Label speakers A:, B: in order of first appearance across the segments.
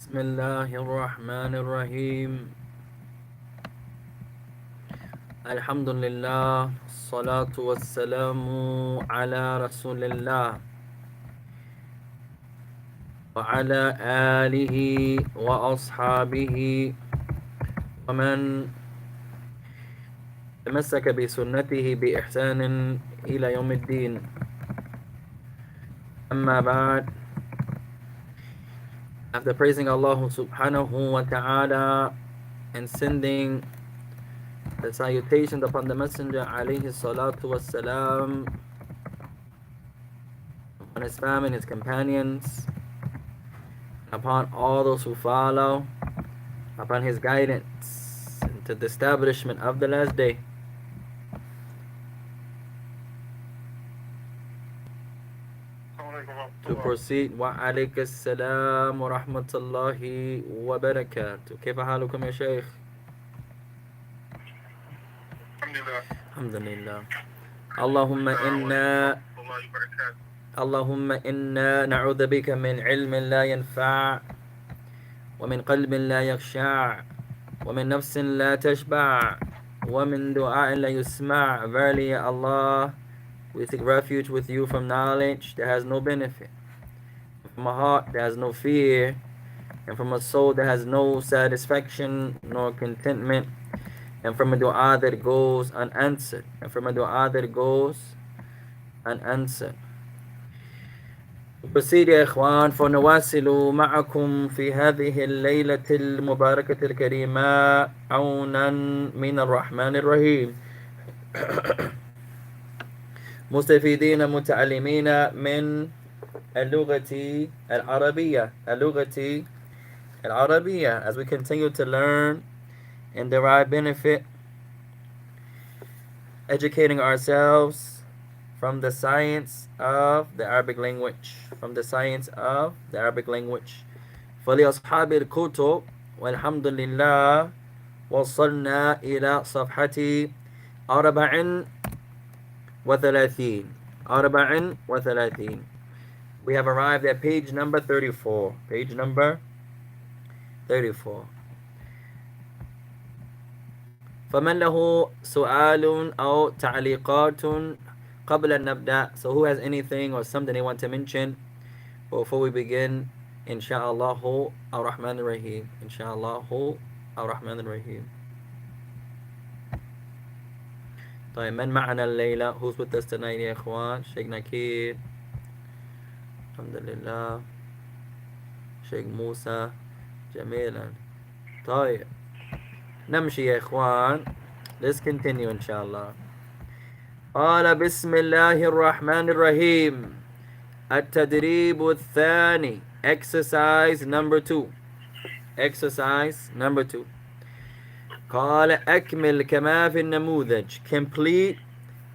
A: بسم الله الرحمن الرحيم. الحمد لله، الصلاة والسلام على رسول الله وعلى آله وأصحابه ومن تمسك بسنته بإحسان إلى يوم الدين. أما بعد, after praising Allah subhanahu wa ta'ala and sending the salutations upon the Messenger alayhi salatu wassalam, upon his family and his companions, upon all those who follow, upon his guidance into the establishment of the last day. To proceed, wa alayka assalam wa rahmatullahi wa barakatuh. كيف حالكم يا شيخ؟ الحمد لله. اللهم إنا اللهم إنا نعوذ بك من علم لا ينفع ومن قلب لا يخشع ومن نفس لا تشبع ومن دعاء لا يسمع. Verily, Allah, we seek refuge with you from knowledge that has no benefit, from a heart that has no fear, and from a soul that has no satisfaction nor contentment, and from a dua that goes unanswered, and from a dua that goes unanswered. Proceed يا إخوان فنواصل معكم في هذه الليلة المباركة الكريمة عونا من الرحمن الرحيم مستفيدين متعلمين من اللغة العربية as we continue to learn and derive benefit, educating ourselves from the science of the Arabic language. فلأصحاب الكتب والحمد لله وصلنا إلى صفحة 34. We have arrived at page number 34. فمن له سؤال أو تعليقات قبل أن نبدأ? So who has anything or something they want to mention before we begin? Insha'Allah ar-Rahman ar-Rahim. طيب, من معنا الليلة? Who's with us tonight يا إخوان؟ شيخ نكير, الحمد لله. شيخ موسى, جميلا. طيب, نمشي يا إخوان. Let's continue inshallah. قال بسم الله الرحمن الرحيم. التدريب الثاني, exercise number 2. قال أكمل كما في النموذج, complete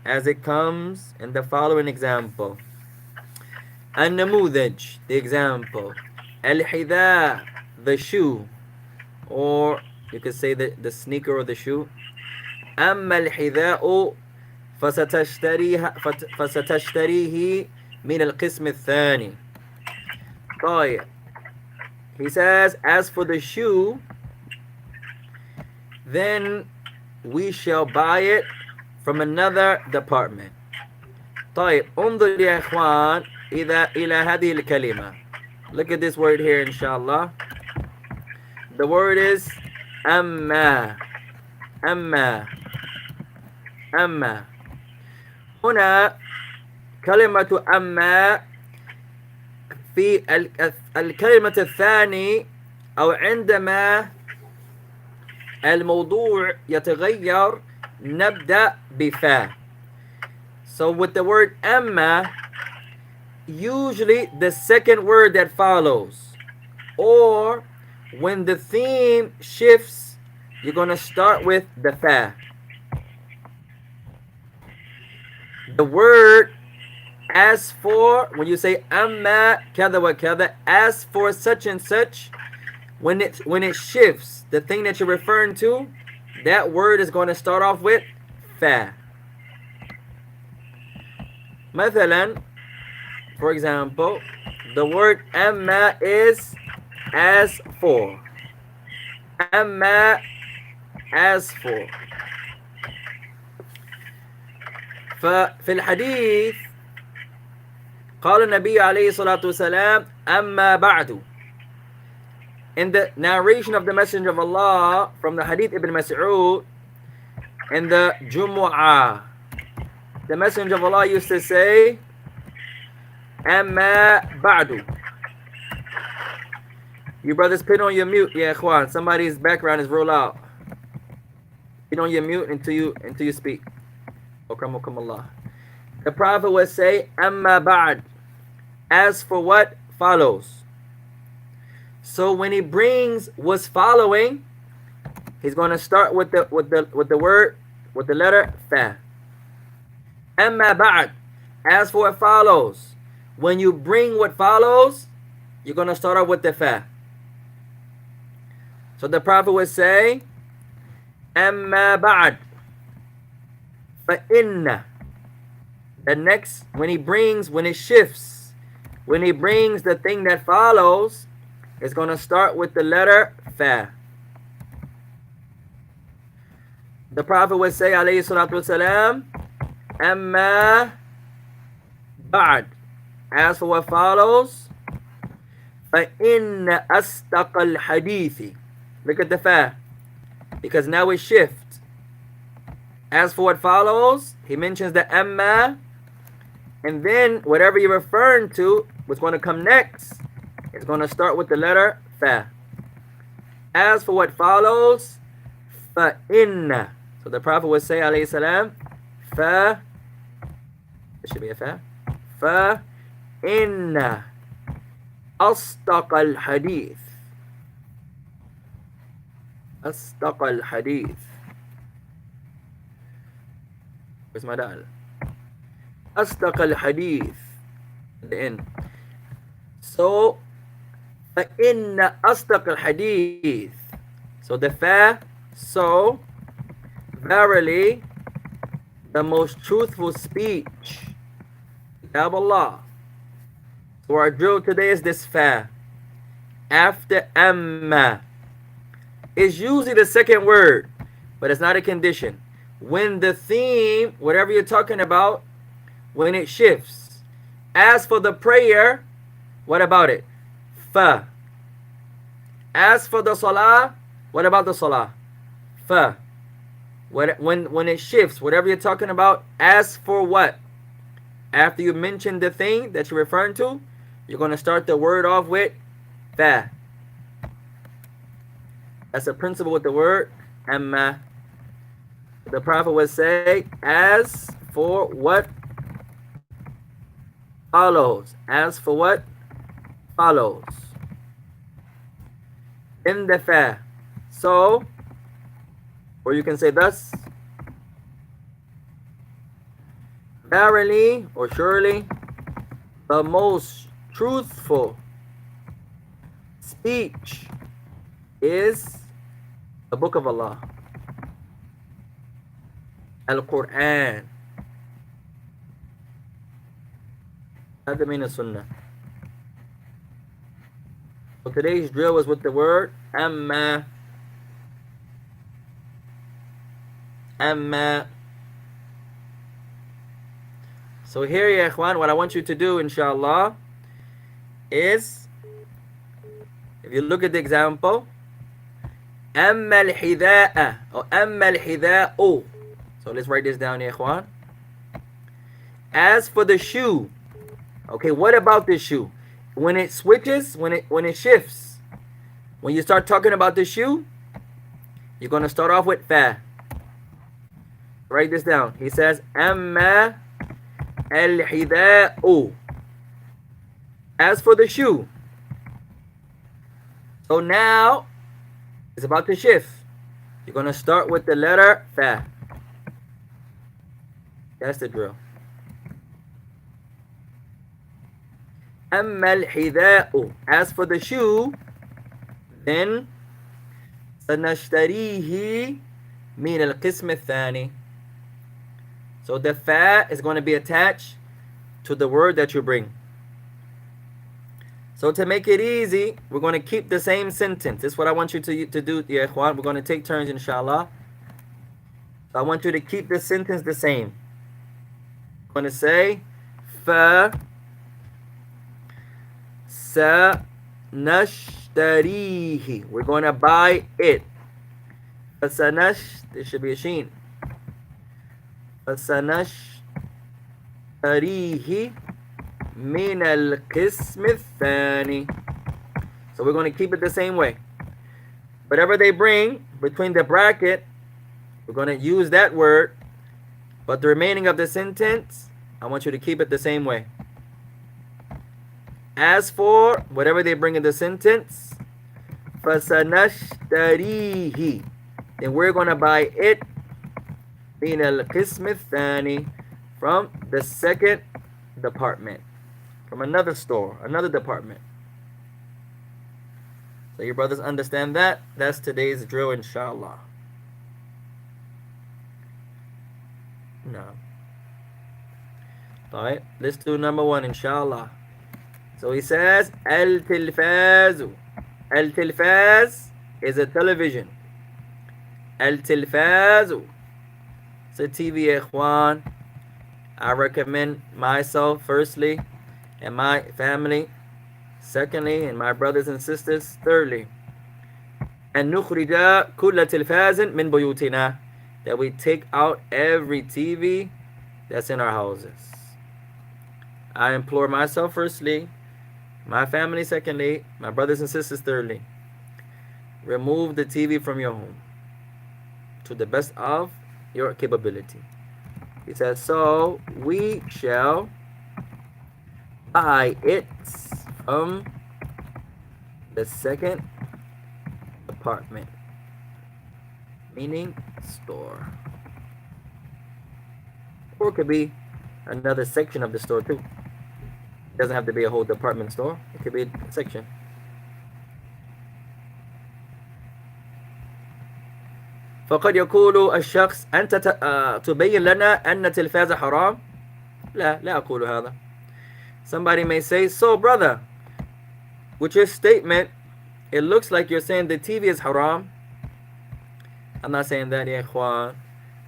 A: as it comes in the following example. النموذج, the example. الحذاء, the shoe, or you could say the sneaker or the shoe. أما الحذاء فستشتريه من القسم الثاني. طيب, he says, as for the shoe, then we shall buy it from another department. طيب, انظر يا إخوان إلى هذه الكلمة. Look at this word here inshallah. The word is أما. هنا كلمة أما في الكلمة الثانية أو عندما الموضوع يتغير نبدأ بفا. So with the word أما, usually the second word that follows, or when the theme shifts, you're going to start with the fa. The word as for, when you say amma kada wa kada, as for such and such, when it shifts, the thing that you're referring to, that word is going to start off with fa. مثلا, for example, the word amma is as for. أما as for. ففي الحديث قال النبي عليه الصلاة والسلام أما بعد. In the narration of the Messenger of Allah from the Hadith Ibn Mas'ud in the Jumu'ah, the Messenger of Allah used to say Amma ba'du. You brothers, put on your mute, yeah, ikhwan. Somebody's background is real loud. Put on your mute until you speak. Akramakum Allah. The Prophet would say Amma ba'd, as for what follows. So when he brings what's following, he's going to start with the word, with the letter fa. Amma ba'd, as for what follows. When you bring what follows, you're going to start off with the fa. So the Prophet would say, Amma ba'd, fa inna. The next, when it shifts, when he brings the thing that follows, it's going to start with the letter fa. The Prophet would say, alayhi salatu wasalam, Amma ba'd, as for what follows, فَإِنَّ أَصْدَقَ الْحَدِيثِ. Look at the fa, because now it shifts. As for what follows, he mentions the amma, and then whatever you're referring to, what's going to come next, it's going to start with the letter fa. As for what follows, فَإِنَّ. So the Prophet would say, alayhi salam, fa, it should be a fa, فَإِنَّ أَصْدَقَ الْحَدِيثِ. أَصْدَقَ الْحَدِيثِ. Where's my dal? أصدق الحديث. At the end. So, فإن أصدق الحديث. So the fa, so, verily, the most truthful speech. Kitab Allah. So our drill today is this fa. After amma. It's usually the second word, but it's not a condition. When the theme, whatever you're talking about, when it shifts. As for the prayer, what about it? Fa. As for the salah, what about the salah? Fa. When it shifts, whatever you're talking about, as for what? After you mention the thing that you're referring to, you're going to start the word off with fa. That's a principle with the word amma. The Prophet would say, as for what follows. As for what follows. In the fa. So, or you can say thus. Verily, or surely, the most truthful speech is the Book of Allah. Al-Quran. هذا من السنة. So today's drill was with the word amma. Amma. So here, ya ikhwan, what I want you to do, inshallah, is, if you look at the example, amma al-hidha'a, or amma al-hidha'u. So let's write this down, ya ikhwan. As for the shoe, okay, what about this shoe? When it switches, when it shifts, when you start talking about the shoe, you're going to start off with fa. Write this down. He says, Amma al-hidha'u. As for the shoe. So now, it's about to shift. You're going to start with the letter fa. That's the drill. أما الحذاء. As for the shoe, then سنشتريه من القسم الثاني. So the fa is going to be attached to the word that you bring. So to make it easy, we're going to keep the same sentence. This is what I want you to do, ya ikhwan. We're going to take turns, inshallah. So I want you to keep the sentence the same. I'm going to say, فَسَنَشْتَرِيهِ. We're going to buy it. فَسَنَشْ, there should be a sheen. فَسَنَشْتَرِيهِ مِنَ الْقِسْمِ الثَّانِي. So we're going to keep it the same way. Whatever they bring between the bracket, we're going to use that word. But the remaining of the sentence, I want you to keep it the same way. As for whatever they bring in the sentence, فَسَنَشْتَرِيهِ, then we're going to buy it مِنَ الْقِسْمِ الثَّانِي, from the second department, from another store, another department. So your brothers understand that? That's today's drill, inshallah. No. Alright, let's do number 1, inshallah. So he says, Al-Tilfaz. Al-Tilfaz is a television. Al-Tilfaz. It's a TV, ikhwan. I recommend myself, firstly, and my family, secondly, and my brothers and sisters, thirdly. And nukhrija kulla tilfazin min buyutina, that we take out every TV that's in our houses. I implore myself, firstly, my family, secondly, my brothers and sisters, thirdly. Remove the TV from your home to the best of your capability. He says, so we shall buy it from the second department, meaning store. Or it could be another section of the store too. It doesn't have to be a whole department store. It could be a section. فقد يقول الشخص أنت تبين لنا أن التلفاز حرام. لا أقول هذا. Somebody may say, so brother, with your statement, it looks like you're saying the TV is haram. I'm not saying that, يا إخوان.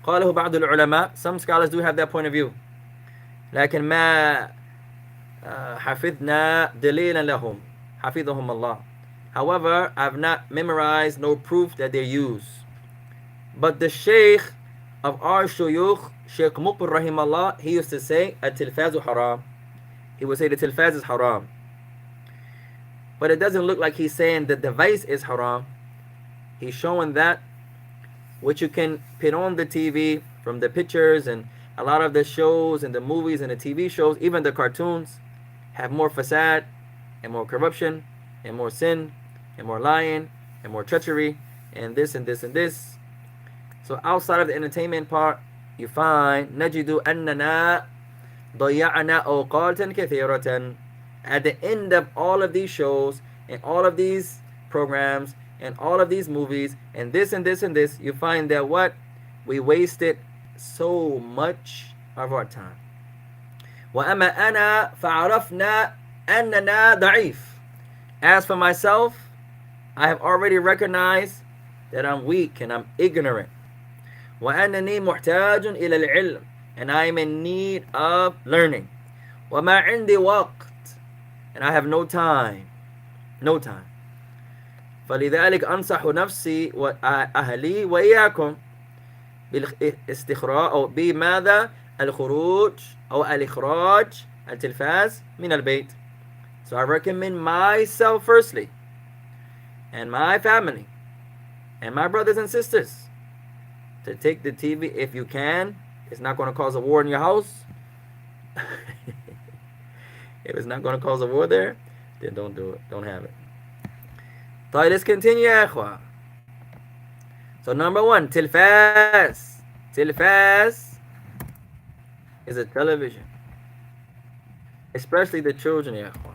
A: قاله بعض العلماء. Some scholars do have that point of view. لكن ما حفظنا دليلا لهم حفظهم الله. However, I've not memorized no proof that they use. But the Shaykh of our shuyukh, Shaykh Muqbil rahimahullah, he used to say, at-tilfazu haram. He would say the tilfaz is haram. But it doesn't look like he's saying the device is haram. He's showing that which you can put on the TV from the pictures, and a lot of the shows and the movies and the TV shows, even the cartoons, have more fasad and more corruption and more sin and more lying and more treachery and this and this and this. So outside of the entertainment part, you find نجد أننا ضيعنا أوقاتا كثيرة. At the end of all of these shows and all of these programs and all of these movies and this and this and this, you find that what? We wasted so much of our time. وأما أنا فعرفنا أننا ضعيف. As for myself, I have already recognized that I'm weak and I'm ignorant. وأنني محتاج إلى العلم, and I am in need of learning. وما عندي وقت, and I have no time. فلذلك أنصح نفسي وأهلي وإياكم بالاستخراج أو بماذا الخروج أو الإخراج التلفاز من البيت. So I recommend myself firstly, and my family, and my brothers and sisters, to take the TV if you can. It's not going to cause a war in your house. If it's not going to cause a war there, then don't do it. Don't have it. So let's continue, يا إخوة. So number 1, tilfaz. Tilfaz is a television. Especially the children, يا إخوة.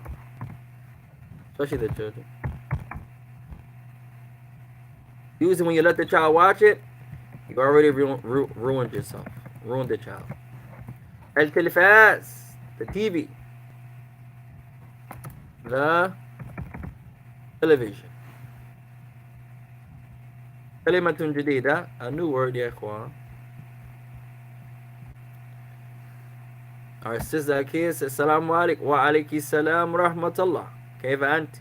A: Especially the children. Usually when you let the child watch it, you already ruined yourself. Ruined the child. Al-tilfaz, the TV. The television. كلمة جديدة, a new word يا إخوان. Our sister Akia says, السلام عليكم. وعليك السلام ورحمة الله. كيف أنت؟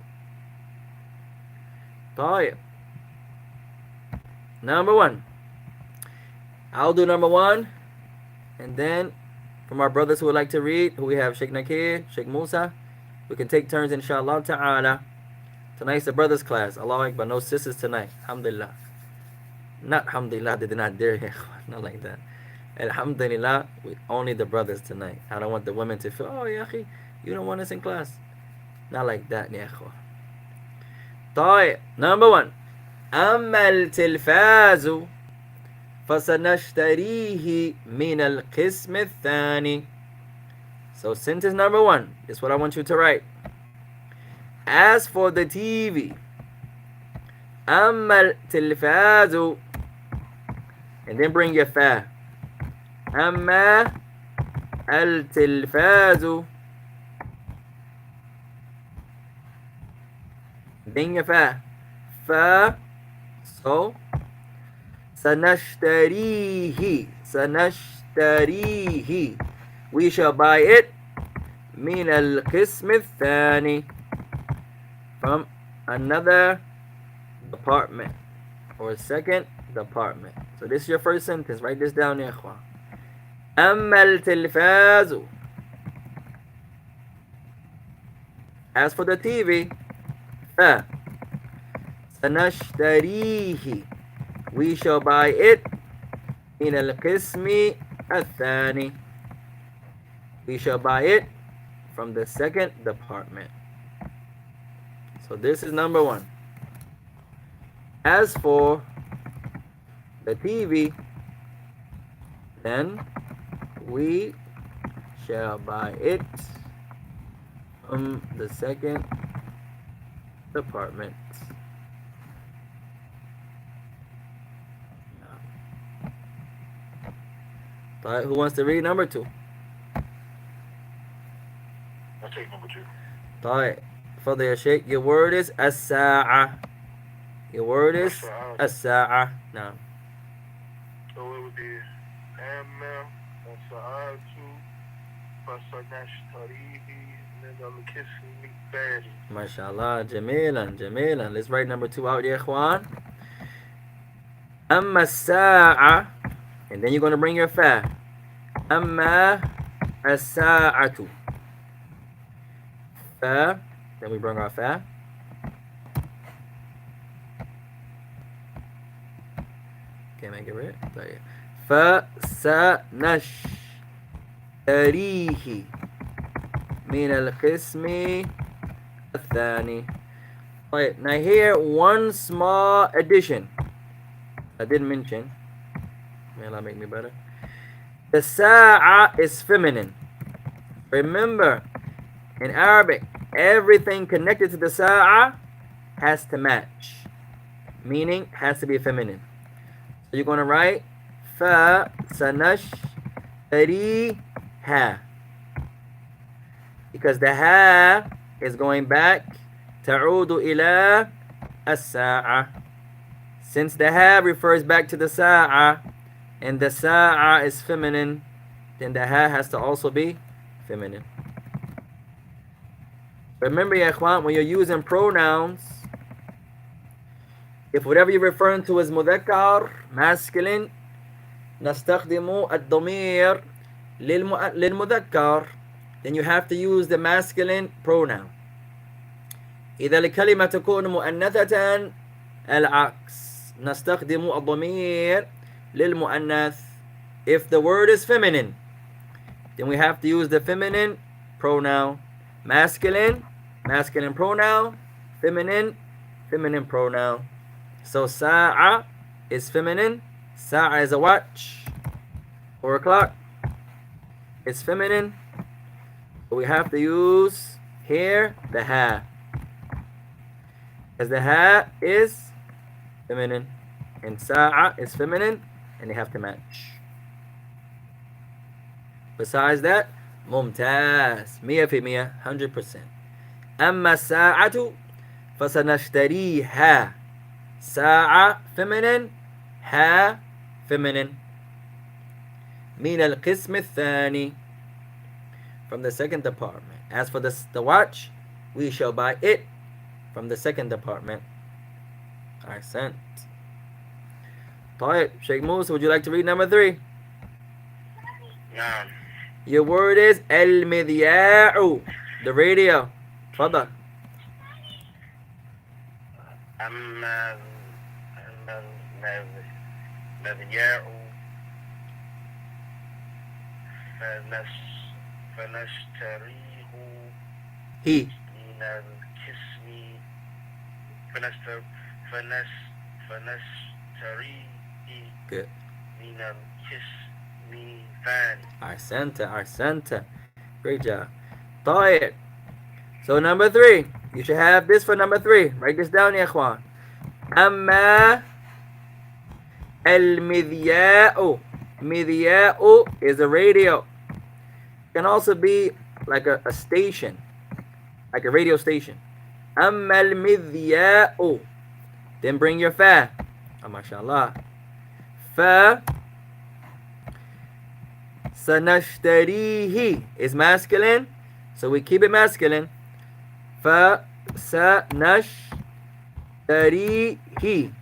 A: طيب. Number one. I'll do number one. And then, from our brothers who would like to read, who we have Sheikh Nakir, Sheikh Musa, we can take turns, inshallah ta'ala. Tonight's the brothers class. Allahu Akbar. No sisters tonight. Alhamdulillah. Not alhamdulillah, they did not dare. Not like that. Alhamdulillah, only the brothers tonight. I don't want the women to feel, oh, yahi, you don't want us in class. Not like that, ya ikhwa. طيب, number one. أما التلفاز فسنشتريه من القسم الثاني. So sentence number one is what I want you to write. As for the TV, أما التلفاز, and then bring your fa. أما التلفاز, then your fa. Fa, so سنشتريه, سنشتريه, we shall buy it من القسم الثاني, from another department or second department. So this is your first sentence. Write this down, ya ikhwan. أما التلفاز, as for the TV, fa سنشتريه, we shall buy it من القسم الثاني, we shall buy it from the second department. So this is number one. As for the TV, then we shall buy it from the second department. Alright, who wants to read number two?
B: I'll take number two.
A: Alright, Fadl ya Sheikh, your word is as-sa'a. Your word is as-sa'a. No.
B: So it would be أما الساعة فسنشتريه من القسم الثاني.
A: MashaAllah, جميلا جميلا. Let's write number two out, ya ikhwan. أما الساعة, and then you're going to bring your fa. أما الساعة. Fa, then we bring our fa. Can't make it right. فسنشتريه من القسم الثاني. Right, now here one small addition I didn't mention. May Allah make me better. The sa'a is feminine. Remember, in Arabic, everything connected to the sa'a has to match, meaning has to be feminine. So you're going to write fa sanashtariha, because the ha is going back ta'udu ila as-sa'a. Since the ha refers back to the sa'a and the sa'a is feminine, then the ha has to also be feminine. Remember, ya ikhwan, when you're using pronouns, if whatever you're referring to is mudhakkar, masculine, نستخدم الضمير للمذكر, then you have to use the masculine pronoun. إذا الكلمة تكون مؤنثة العكس, نستخدم الضمير للمؤنث. If the word is feminine, then we have to use the feminine pronoun. Masculine, masculine pronoun. Feminine, feminine pronoun. So sa'a is feminine. Sa'a is a watch. 4 o'clock. It's feminine. So we have to use here the ha, as the ha is feminine and sa'a is feminine, and they have to match. Besides that, ممتاز 100%. أما الساعة فسنشتريها. ساعة feminine, ها feminine. من القسم الثاني, from the second department. As for the watch, we shall buy it from the second department. Accent. طيب, Sheikh Musa, would you like to read number 3?
B: نعم.
A: Your word is المذياع, the radio. تفضل.
B: أما المذياع فنشتريه
A: He.
B: من القسم فنشتريه
A: Good.
B: من القسم الثاني.
A: Ahsanta. Great job. طيب. So number 3. You should have this for number 3. Write this down, ya ikhwan. أما المذياع. Midiya'u is a radio. It can also be like a station, like a radio station. Amma al-midiya'u. Then bring your fa. Oh, mashallah. Fa. Sanashtarihi is masculine, so we keep it masculine. Fa sanashtarihi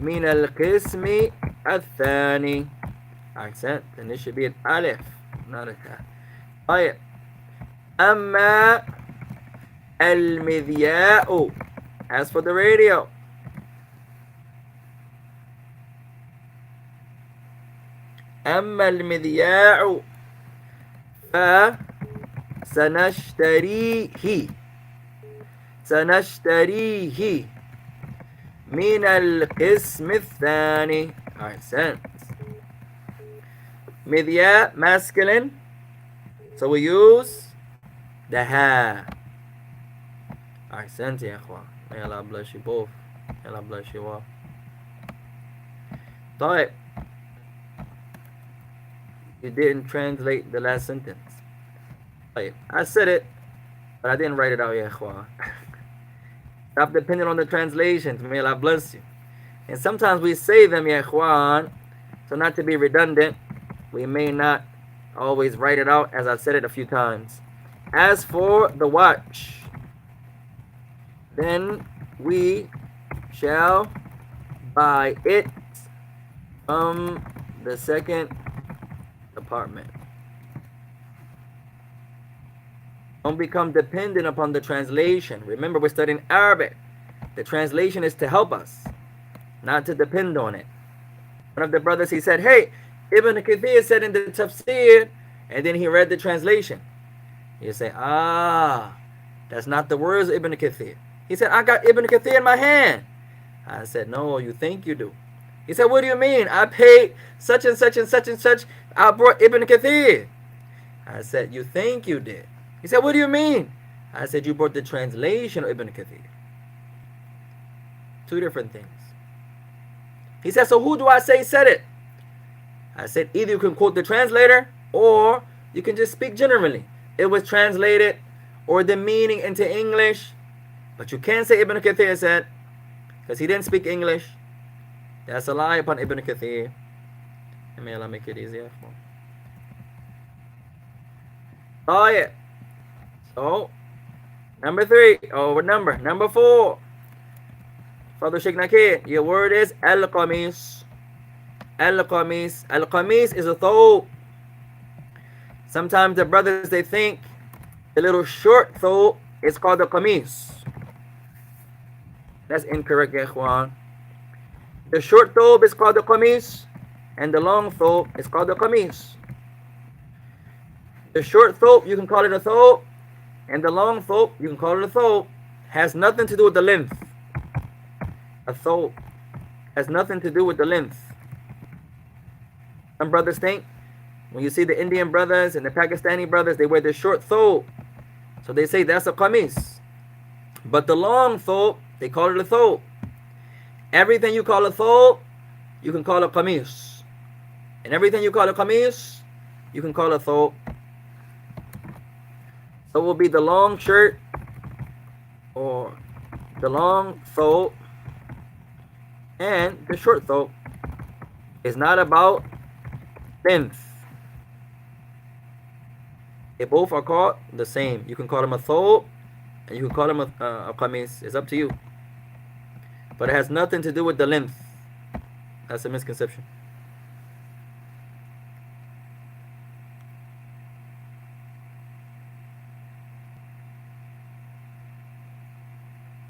A: min al-qismi الثاني. Accent, and this should be an alif, not a ta. طيب. أما المذياع. As for the radio. أما المذياع سنشتريه من القسم الثاني. Accent. Midya, masculine. So we use the ha. Accent, ya ikhwan. May Allah bless you both. May Allah bless you all. طيب. You didn't translate the last sentence. طيب. I said it, but I didn't write it out, ya ikhwan. Stop depending on the translations. May Allah bless you. And sometimes we say them, ya ikhwan, so not to be redundant, we may not always write it out as I've said it a few times. As for the watch, then we shall buy it from the second department. Don't become dependent upon the translation. Remember, we're studying Arabic. The translation is to help us, not to depend on it. One of the brothers, he said, hey, Ibn Kathir said in the tafsir, and then he read the translation. You say, that's not the words of Ibn Kathir. He said, I got Ibn Kathir in my hand. I said, no, you think you do. He said, what do you mean? I paid such and such and such and such. I brought Ibn Kathir. I said, you think you did. He said, what do you mean? I said, you brought the translation of Ibn Kathir. Two different things. He said, so who do I say said it? I said, either you can quote the translator or you can just speak generally. It was translated or the meaning into English. But you can't say Ibn Kathir said, because he didn't speak English. That's a lie upon Ibn Kathir. And may Allah make it easier. Oh yeah. So, number 3. Oh, what number? Number 4. Father Sheikh Nakir, your word is al-qamis. Al-qamis. Al-qamis is a thobe. Sometimes the brothers, they think the little short thobe is called the qamis. That's incorrect, ya ikhwan. The short thobe is called the qamis, and the long thobe is called the qamis. The short thobe, you can call it a thobe, and the long thobe, you can call it a thobe. Has nothing to do with the length. A thobe has nothing to do with the length. Some brothers think, when you see the Indian brothers and the Pakistani brothers, they wear the short thobe. So they say that's a qamis. But the long thobe, they call it a thobe. Everything you call a thobe, you can call a qamis. And everything you call a qamis, you can call a thobe. So it will be the long shirt or the long throat and the short throat. It's not about length. They both are called the same. You can call them a thawb and you can call them a qamis. It's up to you. But it has nothing to do with the length. That's a misconception.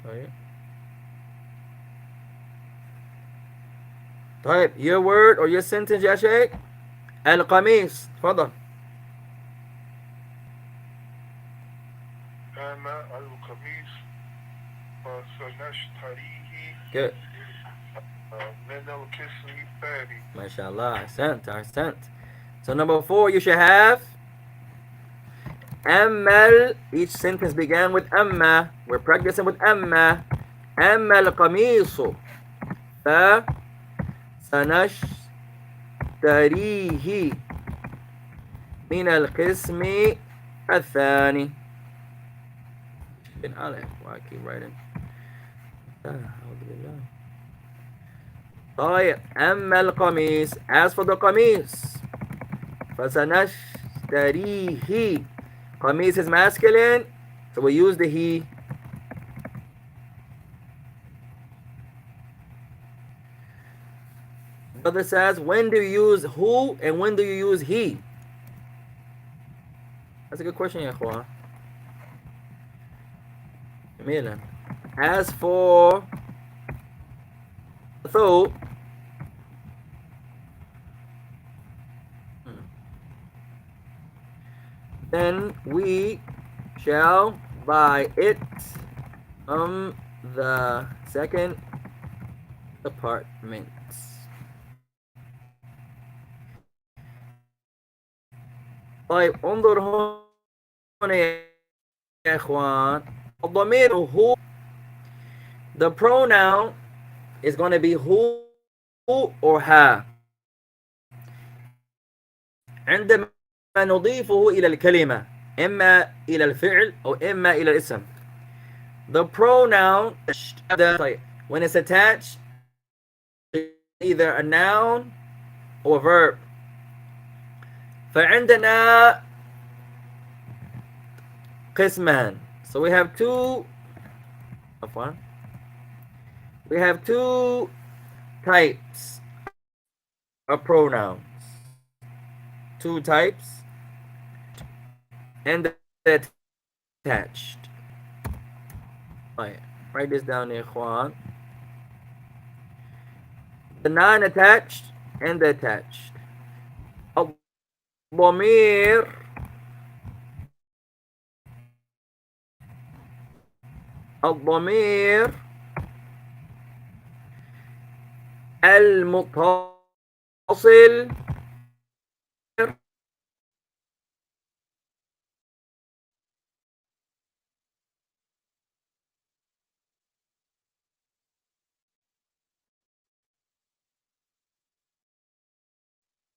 A: طيب. طيب, your word or your sentence يا شيخ. القميص. تفضل.
C: أما القميص فسنشتريه
A: Good.
C: من القسم الثاني.
A: ما شاء الله. أحسنت أحسنت. So number 4, you should have أما. Each sentence began with أما. We're practicing with أما. أما القميص فسنشتريه من القسم الثاني. عليك. Why I keep writing. طيب, أما القميص. As for the قميص فسنشتريه. قميص is masculine, so we use the he. Brother says, when do you use who and when do you use he? That's a good question, يا إخوان. جميلة. As for though, then we shall buy it from the second apartment. طيب, انظر هنا يا إخوان. الضمير هو. The pronoun is going to be who or ha. عندما نضيفه إلى الكلمة إما إلى الفعل أو إما إلى الاسم. The pronoun, when it's attached, either a noun or a verb. فعندنا قسمان. So we have two types of pronouns. Two types and attached. Right, write this down يا إخوان. The non-attached and the attached. الضمير المتصل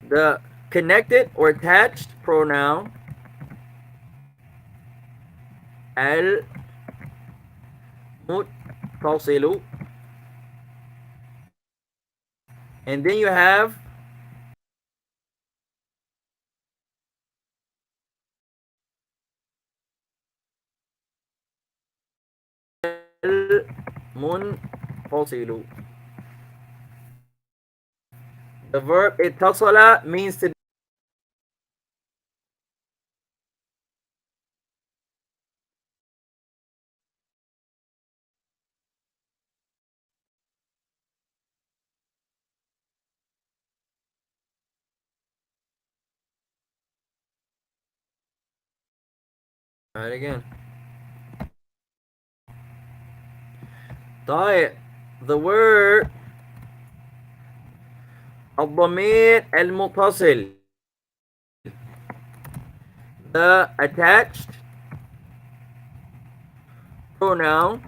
A: the connected or attached pronoun المتصل, and then you have المنفصل. The verb اتصل means to Right again. طيب, the word الضمير المتصل, the attached pronoun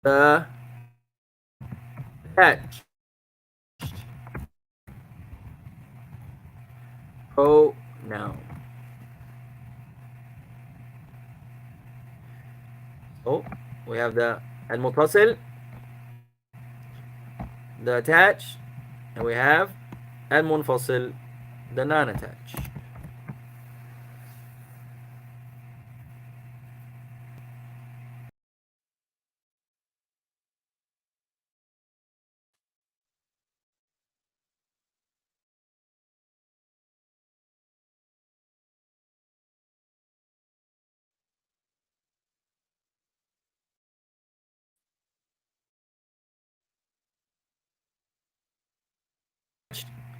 A: the attached pronoun. So we have the al-muttasil, the attached, and we have al-munfasil, the non-attached.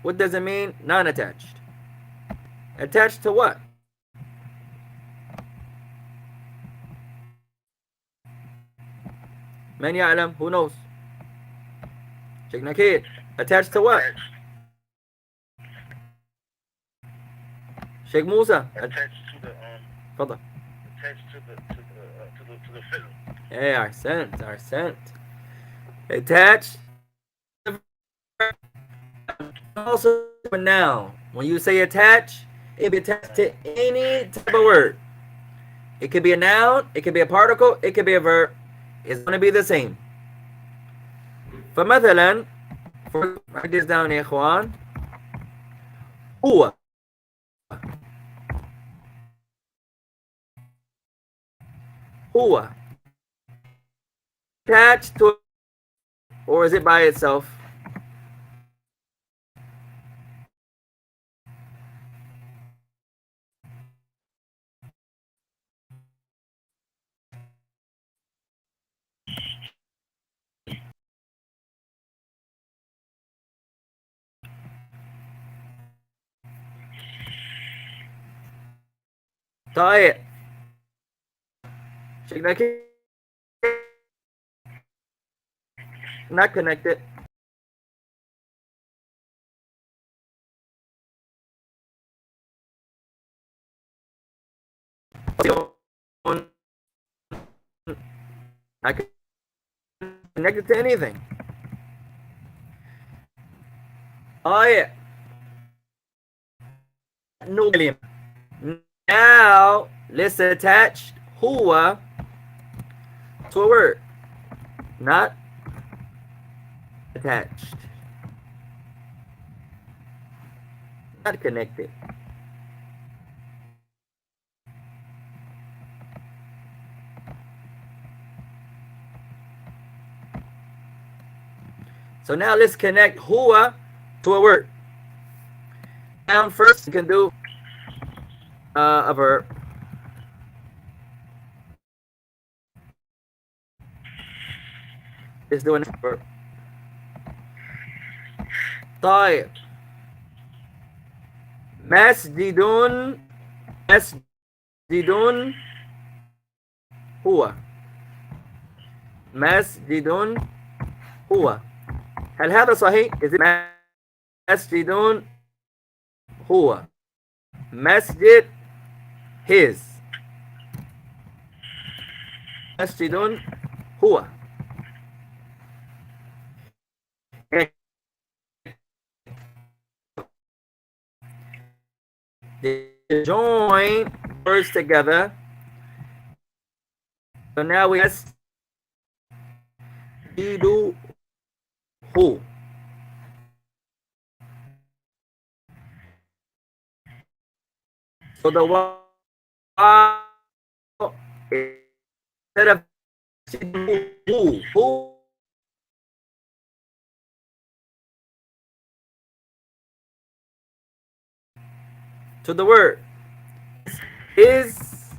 A: What does it mean? Non-attached. Attached to what? من يعلم? Who knows? Sheikh Nakir. Attached to what?
B: Attached,
A: Sheikh Musa.
B: attached to the
A: تفضل.
B: attached to the film.
A: Hey, أحسنت. Attached. Also a noun. When you say attach, it can be attached to any type of word. It could be a noun, it could be a particle, it could be a verb. It's going to be the same. فمثلا, write this down يا إخوان. هو هو attached to, or is it by itself? طيب. Sheikh Nakir, not connected. I can connect it to anything. طيب. No كلمة. Now let's attach هو to a word, not attached, not connected. So now let's connect هو to a word. Noun first, you can do a verb. Let's do a verb. طيب. مسجد هو. مسجد هو. هل هذا صحيح؟ مسجد هو. مسجد his. مسجد هو. They join words together. So now we have who. So the wow instead of who to the word is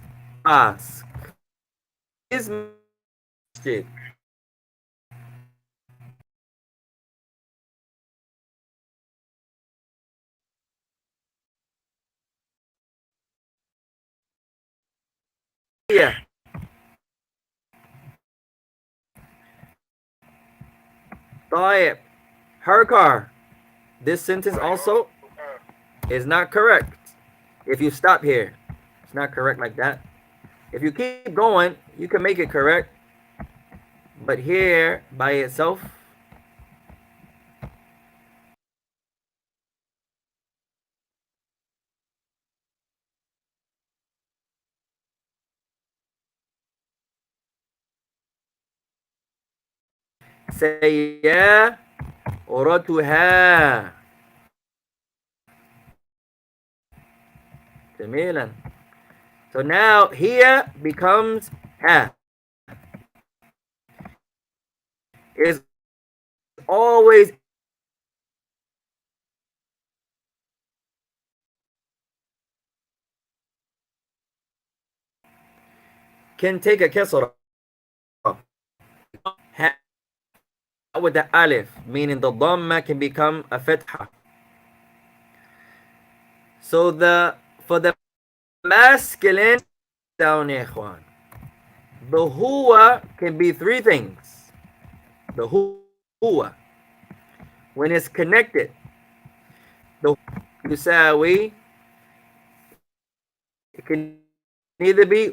A: ask is masjid. Yeah. طيب. Her car. This sentence also is not correct. If you stop here, it's not correct like that. If you keep going, you can make it correct. But here, by itself, سيارتها. جميلا. So now here becomes ha. Is always can take a kasra. Ha with the alif, meaning the dhamma can become a fatha. So for the masculine down ikhwan, the huwa can be three things. The huwa, when it's connected, the yusawi, it can either be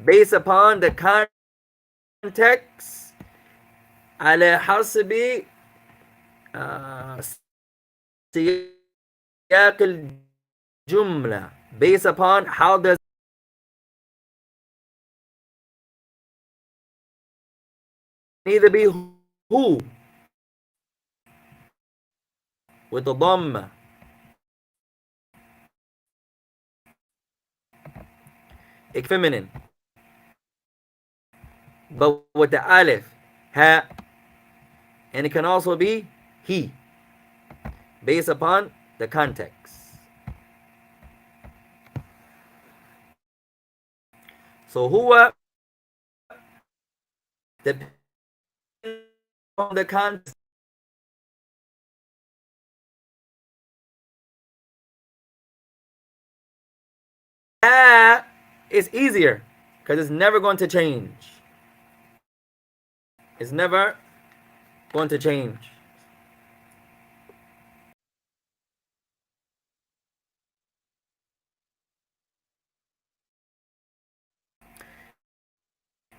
A: based upon the context على حسب سياق الجملة, based upon how does either be who with the dhamma, feminine, but with the alif, ha, and it can also be he, based upon the context. So huwa depends on the context. Ha is easier because it's never going to change. It's never going to change.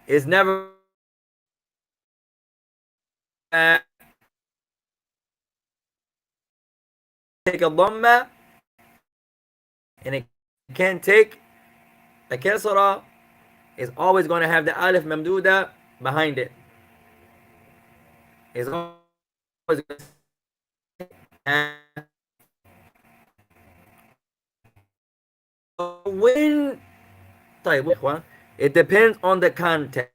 A: It's never take a dhamma, and it can't take a kasra. It's always going to have the alif mamduda behind it. It's always going to when طيب it depends on the context.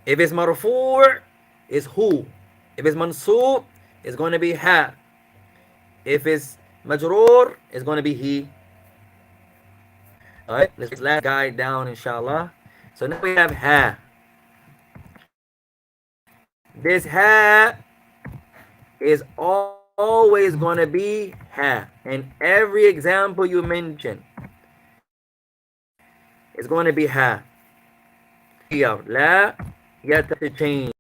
A: If it's marfu', it's who. If it's mansub, it's going to be ha. If it's majroor, it's going to be he. Alright, let's last guide down inshallah. So now we have ha. This ha is always going to be ha. And every example you mention is going to be ha. La change.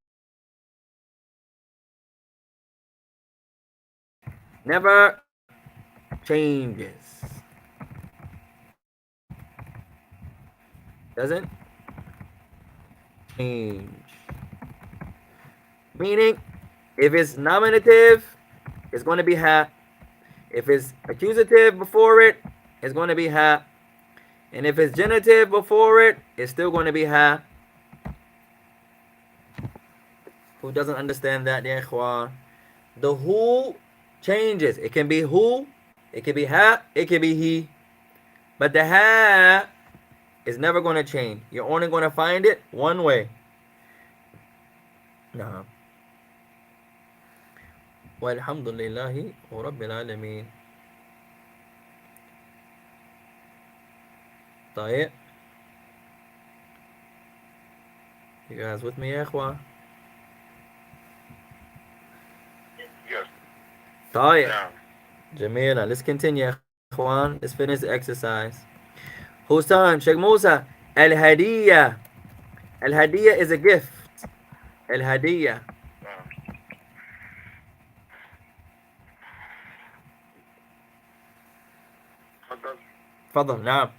A: Never changes. Doesn't change. Meaning, if it's nominative, it's going to be ha. If it's accusative before it, it's going to be ha. And if it's genitive before it, it's still going to be ha. Who doesn't understand that, ya ikhwan? The who changes. It can be who, it can be ha, it can be he. But the ha is never going to change. You're only going to find it one way. نعم. والحمد لله رب العالمين. طيب. You guys with me يا إخوة?
C: Yes.
A: طيب.
B: نعم.
A: جميلة. Let's continue يا إخوان. Let's finish the exercise. Whose turn? Sheikh Musa. الهدية. الهدية is a gift. الهدية.
B: نعم. تفضل.
A: تفضل. نعم.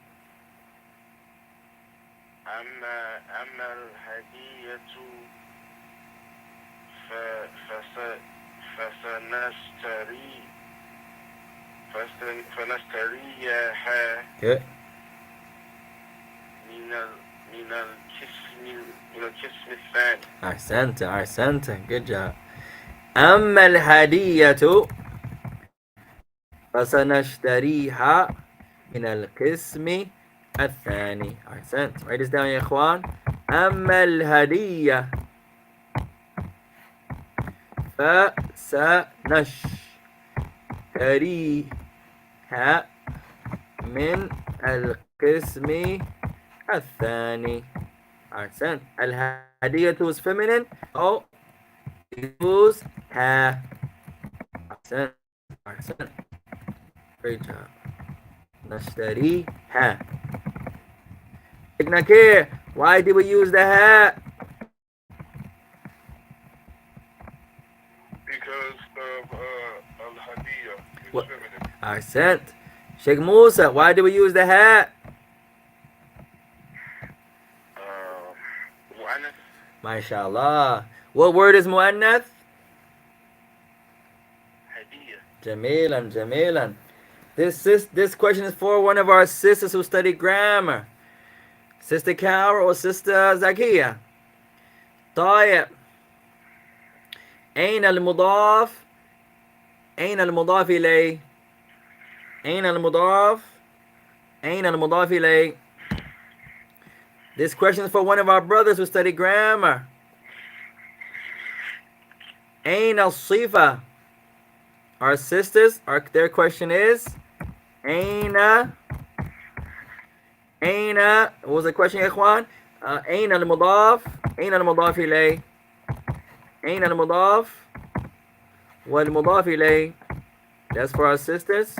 B: أما الهدية فسنشتري فنشتريها
A: Good.
B: من من القسم من القسم الثاني.
A: أحسنت. Good job. أما الهدية فسنشتريها من القسم الثاني. أحسنت. Write this down يا إخوان. أما الهدية فسنشتريها من القسم الثاني. أحسنت. الهدية is feminine أو use ها. أحسنت. Great job. نشتريها. Nakir, why did we use the ها?
C: Because al-hadiyah is
A: What?
C: feminine.
A: Ahsant. Sheikh Musa, why did we use the hat?
B: مؤنث.
A: MashaAllah. What word is mu'annath?
B: هدية.
A: Jamilan. This question is for one of our sisters who study grammar. Sister Kaur or Sister Zakiya. طيب. أين المضاف؟ أين المضاف إليه؟ أين المضاف إليه? This question is for one of our brothers who study grammar. أين الصفة? Our sisters, their question is أين what was the question يا إخوان? أين المضاف إليه؟ أين المضاف والمضاف إليه? That's for our sisters.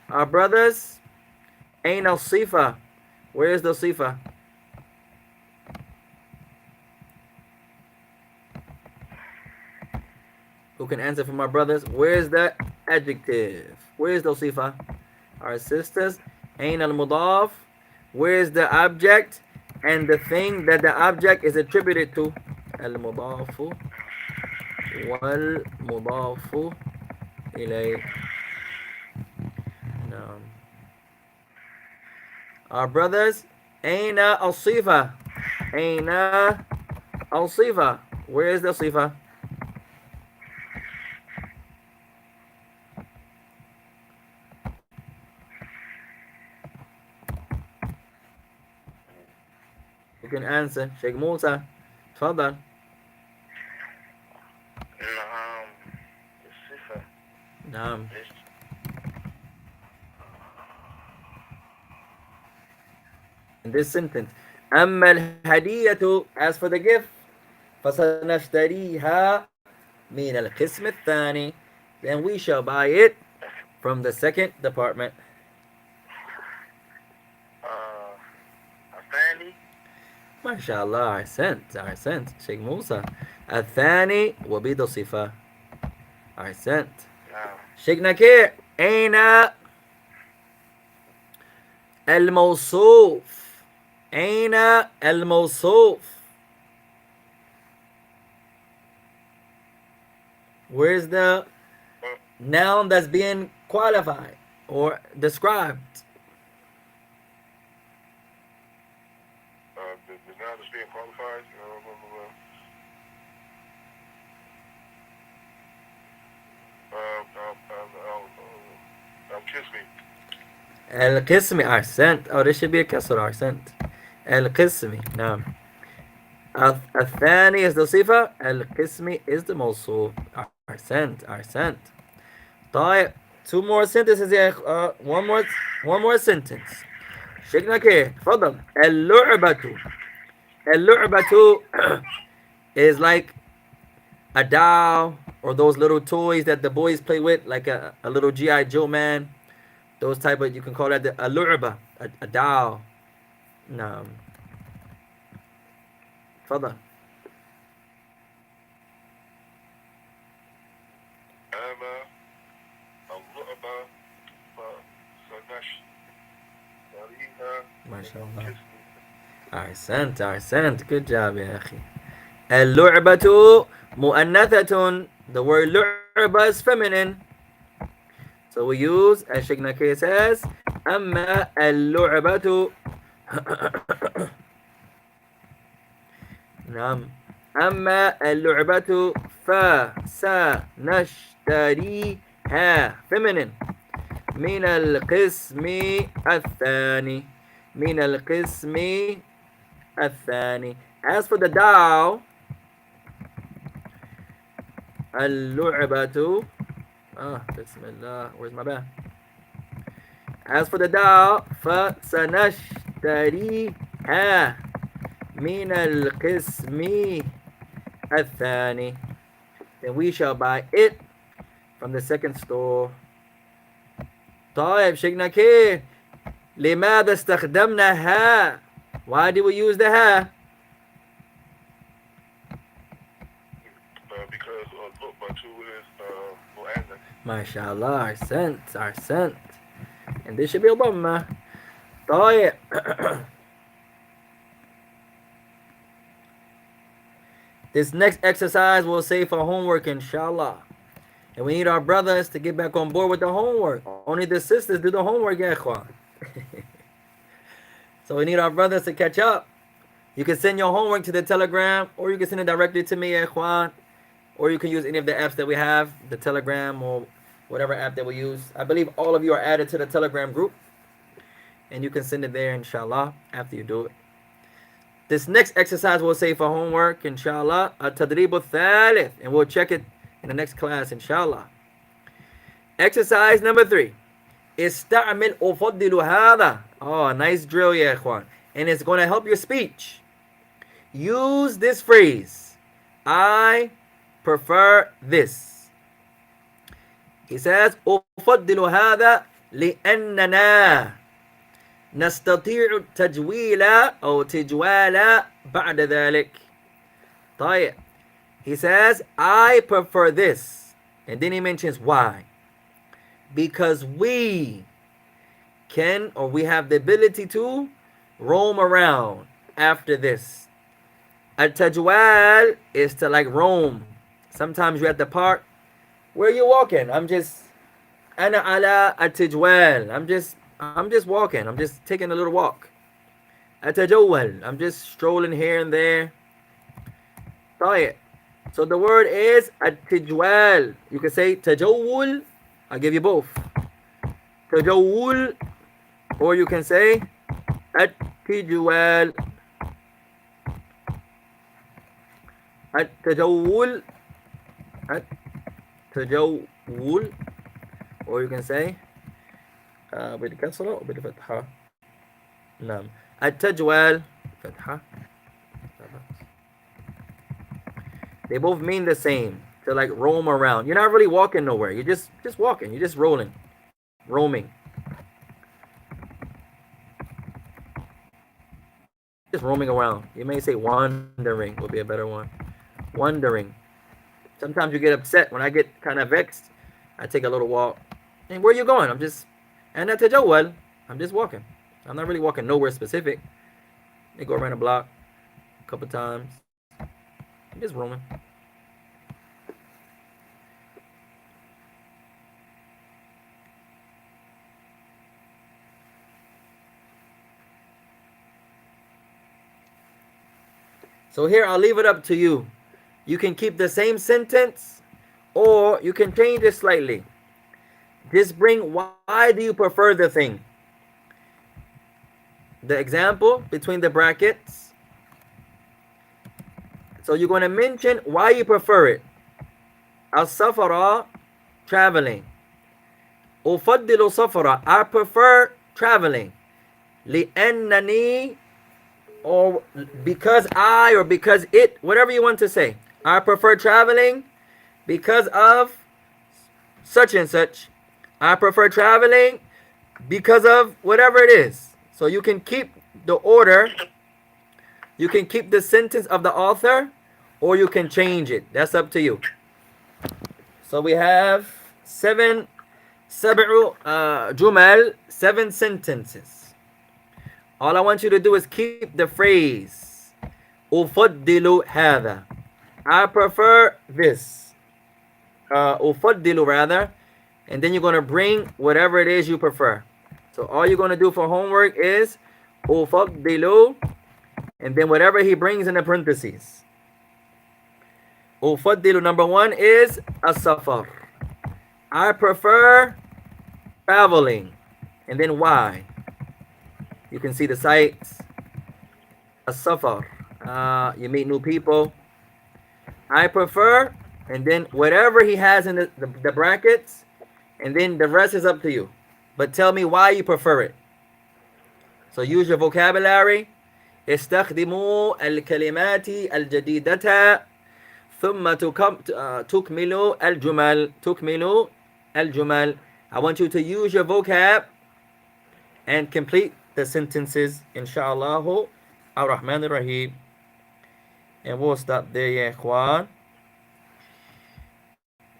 A: Our brothers, أين الصفة? Where is the صفة? Who can answer for my brothers? Where is the adjective? Where is the صفة? Our sisters, أين المضاف? Where is the object and the thing that the object is attributed to? المضاف والمضاف إليه. No. Our brothers, أين الصفة? أين الصفة? Where is the صفة? You can answer. Sheikh Musa. تفضل.
B: نعم. الصفة.
A: نعم. In this sentence, أما الهدية, as for the gift, فسنشتريها من القسم الثاني, then we shall buy it from the second department.
B: الثاني.
A: MashaAllah, أحسنت Sheikh Musa. الثاني وبيد صفة. أحسنت. Sheikh Nakir, أين الموصوف? أين الموصوف? Where's the noun that's being qualified or described?
C: The noun is being qualified. Kismi.
A: القسمي. أحسنت. Oh, this should be a كسر. أحسنت. القسمي. نعم. الثاني is the صفة. القسمي is the موصوف. أحسنت. طيب. Two more sentences يا one more sentence. شيخنا كيف؟ تفضل. اللعبة is like a doll or those little toys that the boys play with, like a little G.I. Joe man. Those type of, you can call that a لعبة, a doll. نعم. تفضل.
C: أما اللعبة فسنشتريها
A: ما شاء الله. أحسنت. Good job يا أخي. اللعبة مؤنثة. The word لعبة اللعبة is feminine. So we use, as Sheikh Nakir says, أما اللعبة. نعم. أما اللعبة فسنشتريها feminine من القسم الثاني. من القسم الثاني. As for the doll, اللعبة. بسم الله. Where's my bag? As for the doll, فسنشتريها من القسم الثاني. Then we shall buy it from the second store. طيب شيخنا كيف؟ لماذا استخدمنا ها؟ Why did we use the ha?
C: Because look, but two is mu'annas.
A: MashaAllah, our scent. And this should be a dhamma. طيب. This next exercise we'll save for homework, inshallah. And we need our brothers to get back on board with the homework. Only the sisters do the homework, ya ikhwan. So we need our brothers to catch up. You can send your homework to the Telegram, or you can send it directly to me, ya ikhwan. Or you can use any of the apps that we have, the Telegram or whatever app that we use. I believe all of you are added to the Telegram group. And you can send it there, inshallah, after you do it. This next exercise we'll say for homework, inshallah, التدريب الثالث, and we'll check it in the next class, inshallah. Exercise number 3. استعمل أفضل هذا. Oh, nice drill, ya ikhwan. And it's going to help your speech. Use this phrase. I prefer this. He says, أفضل هذا لأننا نستطيع التجويل أو تجوال بعد ذلك. طيب. He says, I prefer this. And then he mentions why. Because we can, or we have the ability to roam around after this. Al-tajwal is to like roam. Sometimes you're at the park. Where are you walking? I'm just أنا على التجوال. I'm just walking. I'm just taking a little walk. أتجول. I'm just strolling here and there. طيب. So the word is التجوال. You can say تجول. I'll give you both. تجول. Or you can say التجوال. التجول. التجول. Or you can say بالكسرة أو بالفتحة. نعم. التجوال. فتحة. They both mean the same. To like roam around. You're not really walking nowhere. You're just walking. You're just rolling. Roaming. Just roaming around. You may say wandering would be a better one. Wandering. Sometimes you get upset. When I get kind of vexed, I take a little walk. And where are you going? I'm just walking. I'm not really walking nowhere specific. They go around the block a couple times. I'm just roaming. So here I'll leave it up to you. You can keep the same sentence or you can change it slightly. Just bring why do you prefer the thing. The example between the brackets. So you're going to mention why you prefer it. Al-safara, traveling. Ufaddilu safara, I prefer traveling. Li'annani, or because I, or because it, whatever you want to say. I prefer traveling because of such and such. I prefer traveling because of whatever it is. So you can keep the order. You can keep the sentence of the author, or you can change it. That's up to you. So we have 7 jumal, 7 sentences. All I want you to do is keep the phrase أفضل هذا. I prefer this. Ufaddilu rather, and then you're going to bring whatever it is you prefer. So all you're going to do for homework is ufaddilu, and then whatever he brings in the parentheses. Ufaddilu number one is as-safar. I prefer traveling. And then why? You can see the sights. As-safar. You meet new people. I prefer, and then whatever he has in the brackets, and then the rest is up to you. But tell me why you prefer it. So use your vocabulary. استخدموا الكلمات الجديدة ثم تكملوا الجمل. I want you to use your vocab and complete the sentences, inshallah ar-Rahman ar-Rahim. And we'll stop there, يا إخوان.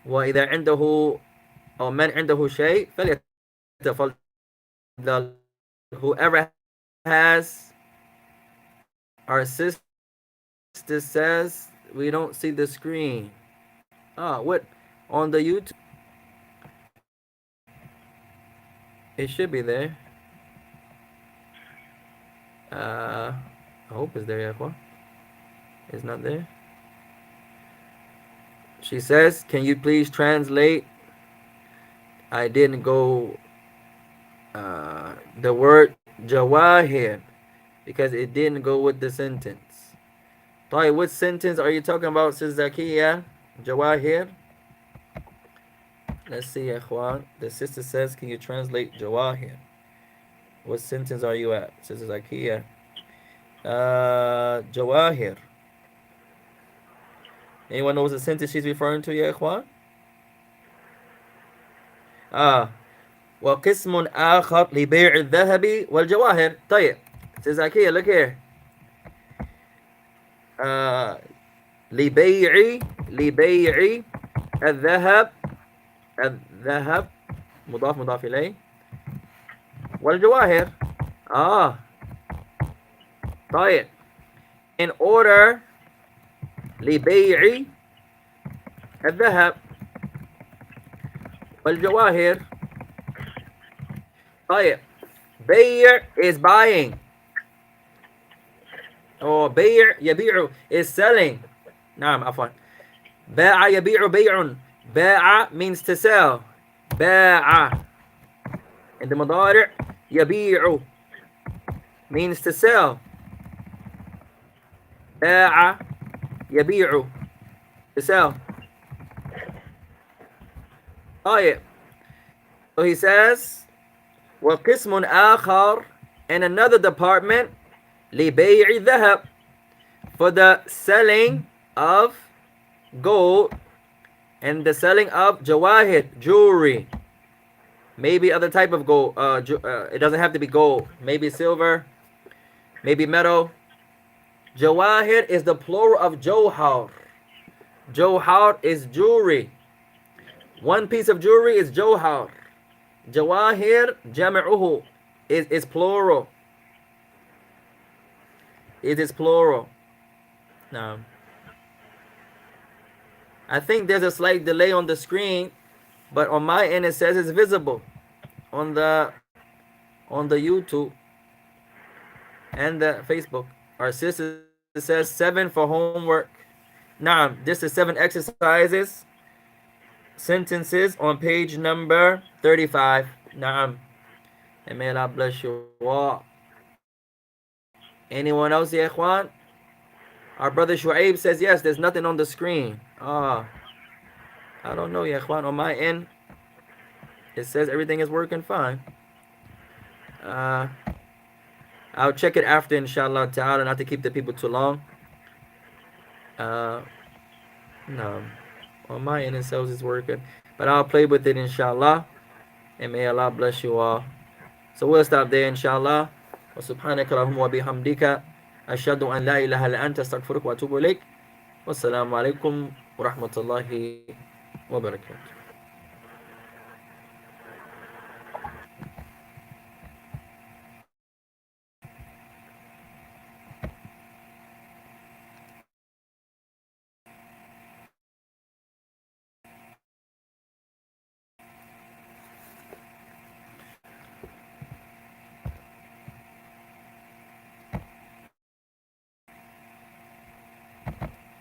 A: وإذا عنده أو من عنده شيء فليتفضل. Whoever has, our sister says we don't see the screen. What? On the YouTube? It should be there. I hope it's there, Yakwa. It's not there. She says, can you please translate? I didn't go the word jawahir because it didn't go with the sentence. طيب, what sentence are you talking about, Sis Zakiya? Jawahir? Let's see, Ikhwan. The sister says, can you translate jawahir? What sentence are you at, Sis Zakiya? Jawahir. Anyone knows the sentence she's referring to, ya Ikhwan? وقسم آخر لبيع الذهب والجواهر. طيب, Sis Zakiya, look here. لبيع الذهب مضاف إليه والجواهر. طيب, in order لبيع الذهب والجواهر. طيب, بيع is buying. Or بيع يبيع is selling. نعم, عفوا. باع يبيع بيع. باع means to sell. باع. And the مضارع يبيع means to sell. باع يبيع to sell. طيب. So he says, وقسم آخر, and another department لبيع الذهب, for the selling of gold and the selling of jawahir, jewelry. Maybe other type of gold. It doesn't have to be gold. Maybe silver, maybe metal. Jawahir is the plural of johar. Johar is jewelry. One piece of jewelry is johar. Jawahir jam'uhu is plural. It is plural. Now, I think there's a slight delay on the screen, but on my end it says it's visible on the YouTube and the Facebook. Our sister says 7 for homework. Now, this is 7 exercises, sentences on page number 35. Naam. And may Allah bless you all. Anyone else, ya ikhwan? Our brother Shu'aib says yes, there's nothing on the screen. I don't know, ya ikhwan. On my end, it says everything is working fine. I'll check it after, inshallah ta'ala, not to keep the people too long. No, on my end it says it's working, but I'll play with it, inshallah, and may Allah bless you all. So we'll stop there, inshallah. Wa subhanaka Allahumma wa bihamdika ashhadu an la ilaha illa anta astaghfiruka wa atubu ilaik. Wassalamu alaikum wa rahmatullahi wa barakatuh.